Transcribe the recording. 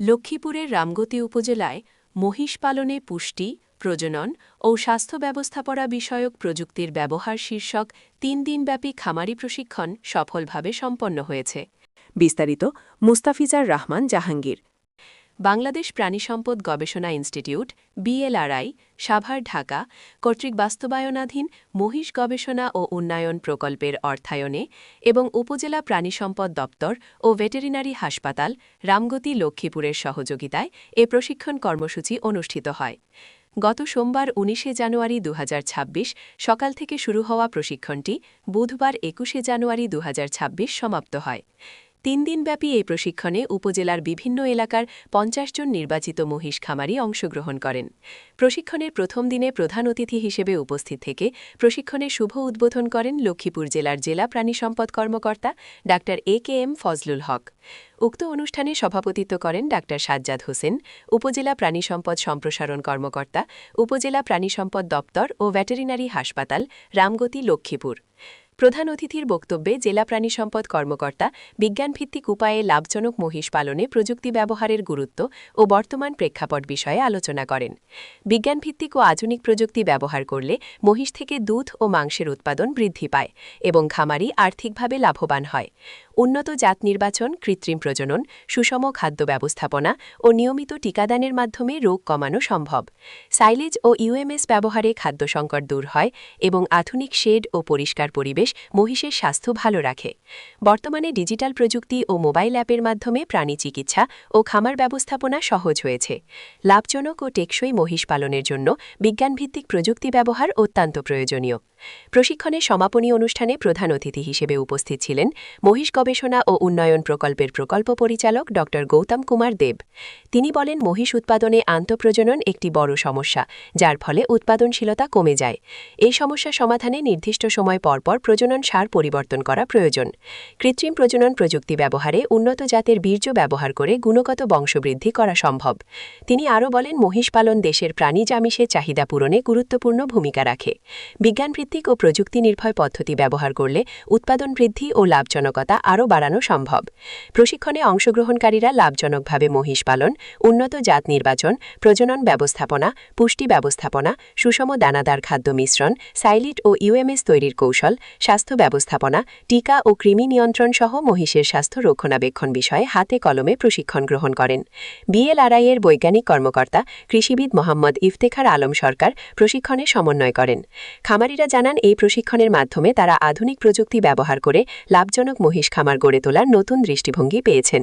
লক্ষ্মীপুরের রামগতি উপজেলায় মহিষ পালনে পুষ্টি, প্রজনন ও স্বাস্থ্য ব্যবস্থাপনা বিষয়ক প্রযুক্তির ব্যবহার শীর্ষক ৩ দিনব্যাপী খামারি প্রশিক্ষণ সফলভাবে সম্পন্ন হয়েছে। বিস্তারিত মুস্তাফিজার রহমান জাহাঙ্গীর। বাংলাদেশ প্রাণিসম্পদ গবেষণা ইনস্টিটিউট BLRI, সাভার, ঢাকা কর্তৃক বাস্তবায়নাধীন মহিষ গবেষণা ও উন্নয়ন প্রকল্পের অর্থায়নে এবং উপজেলা প্রাণিসম্পদ দপ্তর ও ভেটেরিনারি হাসপাতাল, রামগতি, লক্ষ্মীপুরের সহযোগিতায় এ প্রশিক্ষণ কর্মসূচি অনুষ্ঠিত হয়। গত সোমবার ১৯ জানুয়ারি ২০২৬ সকাল থেকে শুরু হওয়া প্রশিক্ষণটি বুধবার ২১ জানুয়ারি ২০২৬ সমাপ্ত হয়। ৩ দিনব্যাপী এই প্রশিক্ষণে উপজেলার বিভিন্ন এলাকার ৫০ জন নির্বাচিত মহিষ খামারি অংশগ্রহণ করেন। প্রশিক্ষণের প্রথম দিনে প্রধান অতিথি হিসেবে উপস্থিত থেকে প্রশিক্ষণের শুভ উদ্বোধন করেন লক্ষ্মীপুর জেলার জেলা প্রাণিসম্পদ কর্মকর্তা ডা AKM ফজলুল হক। উক্ত অনুষ্ঠানে সভাপতিত্ব করেন ডা সাজ্জাদ হোসেন, উপজেলা প্রাণিসম্পদ সম্প্রসারণ কর্মকর্তা, উপজেলা প্রাণিসম্পদ দপ্তর ও ভেটেরিনারি হাসপাতাল, রামগতি, লক্ষ্মীপুর। প্রধান অতিথির বক্তব্যে জেলা প্রাণিসম্পদ কর্মকর্তা বিজ্ঞানভিত্তিক উপায়ে লাভজনক মহিষ পালনে প্রযুক্তি ব্যবহারের গুরুত্ব ও বর্তমান প্রেক্ষাপট বিষয়ে আলোচনা করেন। বিজ্ঞানভিত্তিক ও আধুনিক প্রযুক্তি ব্যবহার করলে মহিষ থেকে দুধ ও মাংসের উৎপাদন বৃদ্ধি পায় এবং খামারি আর্থিকভাবে লাভবান হয়। উন্নত জাত নির্বাচন, কৃত্রিম প্রজনন, সুষম খাদ্য ব্যবস্থাপনা ও নিয়মিত টিকাদানের মাধ্যমে রোগ কমানো সম্ভব। সাইলেজ ও UMS ব্যবহারে খাদ্য সংকট দূর হয় এবং আধুনিক শেড ও পরিষ্কার পরিবেশ মহিষের স্বাস্থ্য ভালো রাখে। বর্তমানে ডিজিটাল প্রযুক্তি ও মোবাইল অ্যাপের মাধ্যমে প্রাণী চিকিৎসা ও খামার ব্যবস্থাপনা সহজ হয়েছে। লাভজনক ও টেকসই মহিষ পালনের জন্য বিজ্ঞানভিত্তিক প্রযুক্তি ব্যবহার অত্যন্ত প্রয়োজনীয়। প্রশিক্ষণের সমাপনী অনুষ্ঠানে প্রধান অতিথি হিসেবে উপস্থিত ছিলেন মহিষ গবেষণা ও উন্নয়ন প্রকল্পের প্রকল্প পরিচালক ড গৌতম কুমার দেব। তিনি বলেন, মহিষ উৎপাদনে আন্তঃপ্রজনন একটি বড় সমস্যা, যার ফলে উৎপাদনশীলতা কমে যায়। এই সমস্যা সমাধানে নির্দিষ্ট সময় পরপর প্রজনন সার পরিবর্তন করা প্রয়োজন। কৃত্রিম প্রজনন প্রযুক্তি ব্যবহারে উন্নত জাতের বীর্য ব্যবহার করে গুণগত বংশবৃদ্ধি করা সম্ভব। তিনি আরও বলেন, মহিষ পালন দেশের প্রাণীজ আমিষের চাহিদা পূরণে গুরুত্বপূর্ণ ভূমিকা রাখে। বিজ্ঞানভিত্তিক ও প্রযুক্তি নির্ভর পদ্ধতি ব্যবহার করলে উৎপাদন বৃদ্ধি ও লাভজনকতা আরও বাড়ানো সম্ভব। প্রশিক্ষণে অংশগ্রহণকারীরা লাভজনকভাবে মহিষ পালন, উন্নত জাত নির্বাচন, প্রজনন ব্যবস্থাপনা, পুষ্টি ব্যবস্থাপনা, সুষম দানাদার খাদ্য মিশ্রণ, সাইলিট ও UMS তৈরির কৌশল, স্বাস্থ্য ব্যবস্থাপনা, টিকা ও কৃমি নিয়ন্ত্রণ সহ মহিষের স্বাস্থ্য রক্ষণাবেক্ষণ বিষয়ে হাতে কলমে প্রশিক্ষণ গ্রহণ করেন। BLRI এর বৈজ্ঞানিক কর্মকর্তা কৃষিবিদ মোহাম্মদ ইফতেখার আলম সরকার প্রশিক্ষণে সমন্বয় করেন। খামারিরা জানান, এই প্রশিক্ষণের মাধ্যমে তারা আধুনিক প্রযুক্তি ব্যবহার করে লাভজনক মহিষ খামার গড়ে তোলার নতুন দৃষ্টিভঙ্গি পেয়েছেন।